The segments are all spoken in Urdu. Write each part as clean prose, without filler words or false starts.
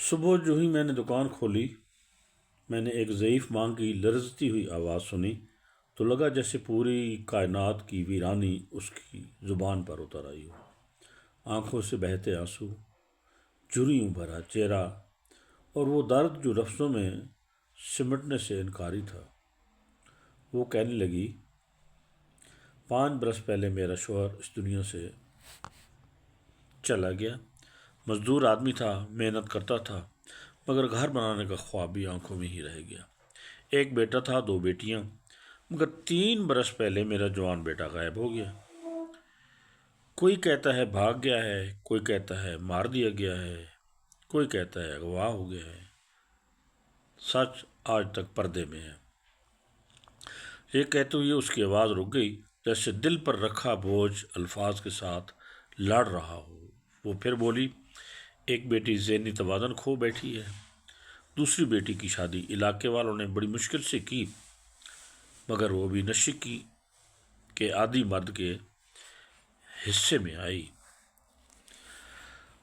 صبح جو ہی میں نے دکان کھولی، میں نے ایک ضعیف ماں کی لرزتی ہوئی آواز سنی تو لگا جیسے پوری کائنات کی ویرانی اس کی زبان پر اتر آئی ہو۔ آنکھوں سے بہتے آنسو، جھریوں بھرا چہرہ، اور وہ درد جو لفظوں میں سمٹنے سے انکاری تھا۔ وہ کہنے لگی، 5 برس پہلے میرا شوہر اس دنیا سے چلا گیا۔ مزدور آدمی تھا، محنت کرتا تھا، مگر گھر بنانے کا خواب بھی آنکھوں میں ہی رہ گیا۔ ایک بیٹا تھا، 2 بیٹیاں، مگر 3 برس پہلے میرا جوان بیٹا غائب ہو گیا۔ کوئی کہتا ہے بھاگ گیا ہے، کوئی کہتا ہے مار دیا گیا ہے، کوئی کہتا ہے اغوا ہو گیا ہے۔ سچ آج تک پردے میں ہے۔ یہ کہتے ہوئے اس کی آواز رک گئی، جیسے دل پر رکھا بوجھ الفاظ کے ساتھ لڑ رہا ہو۔ وہ پھر بولی، ایک بیٹی ذہنی توازن کھو بیٹھی ہے۔ دوسری بیٹی کی شادی علاقے والوں نے بڑی مشکل سے کی، مگر وہ بھی نشکی کے عادی مرد کے حصے میں آئی۔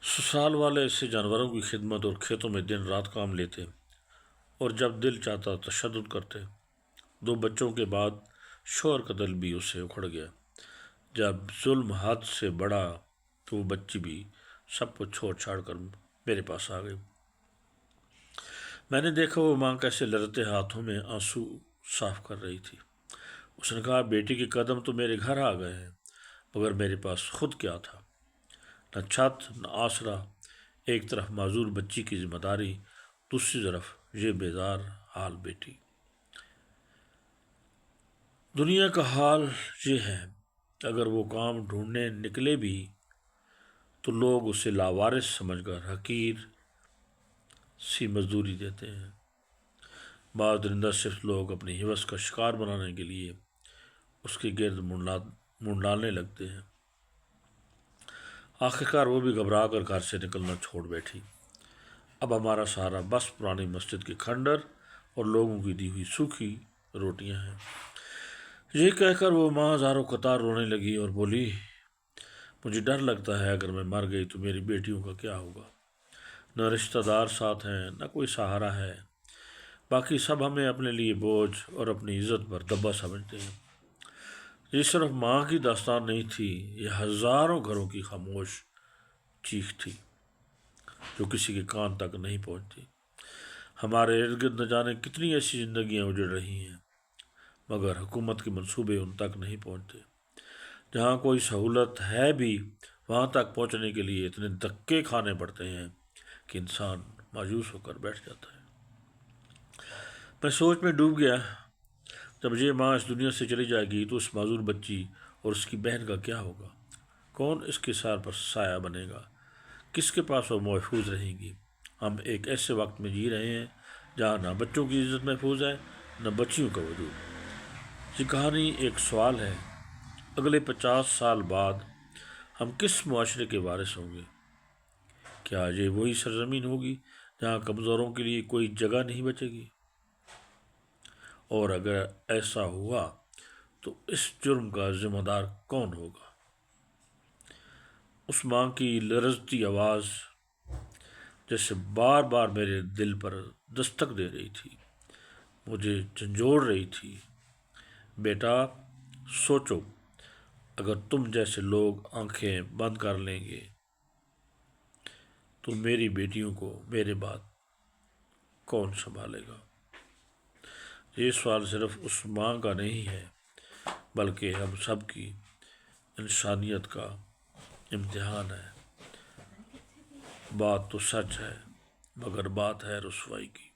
سسرال والے اسے جانوروں کی خدمت اور کھیتوں میں دن رات کام لیتے، اور جب دل چاہتا تشدد کرتے۔ 2 بچوں کے بعد شوہر کا دل بھی اسے اکھڑ گیا۔ جب ظلم حد سے بڑھا تو وہ بچی بھی سب کو چھوڑ چھاڑ کر میرے پاس آ گئی۔ میں نے دیکھا وہ ماں کیسے لرزتے ہاتھوں میں آنسو صاف کر رہی تھی۔ اس نے کہا، بیٹی کے قدم تو میرے گھر آ گئے ہیں، مگر میرے پاس خود کیا تھا؟ نہ چھت، نہ آسرا۔ ایک طرف معذور بچی کی ذمہ داری، دوسری طرف یہ بیزار حال بیٹی۔ دنیا کا حال یہ ہے، اگر وہ کام ڈھونڈنے نکلے بھی تو لوگ اسے لاوارث سمجھ کر حقیر سی مزدوری دیتے ہیں۔ بعض درندہ صرف لوگ اپنی ہوس کا شکار بنانے کے لیے اس کے گرد منڈلانے لگتے ہیں۔ آخرکار وہ بھی گھبرا کر گھر سے نکلنا چھوڑ بیٹھی۔ اب ہمارا سہارا بس پرانی مسجد کے کھنڈر اور لوگوں کی دی ہوئی سوکھی روٹیاں ہیں۔ یہ کہہ کر وہ ماں زاروں قطار رونے لگی اور بولی، مجھے ڈر لگتا ہے اگر میں مر گئی تو میری بیٹیوں کا کیا ہوگا؟ نہ رشتہ دار ساتھ ہیں، نہ کوئی سہارا ہے، باقی سب ہمیں اپنے لیے بوجھ اور اپنی عزت پر دبا سمجھتے ہیں۔ یہ صرف ماں کی داستان نہیں تھی، یہ ہزاروں گھروں کی خاموش چیخ تھی جو کسی کے کان تک نہیں پہنچتی۔ ہمارے ارد گرد نہ جانے کتنی ایسی زندگیاں اجڑ رہی ہیں، مگر حکومت کے منصوبے ان تک نہیں پہنچتے۔ جہاں کوئی سہولت ہے بھی، وہاں تک پہنچنے کے لیے اتنے دھکے کھانے پڑتے ہیں کہ انسان مایوس ہو کر بیٹھ جاتا ہے۔ میں سوچ میں ڈوب گیا، جب یہ ماں اس دنیا سے چلی جائے گی تو اس معذور بچی اور اس کی بہن کا کیا ہوگا؟ کون اس کے سر پر سایہ بنے گا؟ کس کے پاس وہ محفوظ رہیں گی؟ ہم ایک ایسے وقت میں جی رہے ہیں جہاں نہ بچوں کی عزت محفوظ ہے، نہ بچیوں کا وجود۔ یہ کہانی ایک سوال ہے، اگلے 50 سال بعد ہم کس معاشرے کے وارث ہوں گے؟ کیا یہ وہی سرزمین ہوگی جہاں کمزوروں کے لیے کوئی جگہ نہیں بچے گی؟ اور اگر ایسا ہوا تو اس جرم کا ذمہ دار کون ہوگا؟ اس ماں کی لرزتی آواز جیسے بار بار میرے دل پر دستک دے رہی تھی، مجھے جھنجھوڑ رہی تھی، بیٹا سوچو، اگر تم جیسے لوگ آنکھیں بند کر لیں گے تو میری بیٹیوں کو میرے بعد کون سنبھالے گا؟ یہ سوال صرف اس ماں کا نہیں ہے، بلکہ ہم سب کی انسانیت کا امتحان ہے۔ بات تو سچ ہے، مگر بات ہے رسوائی کی۔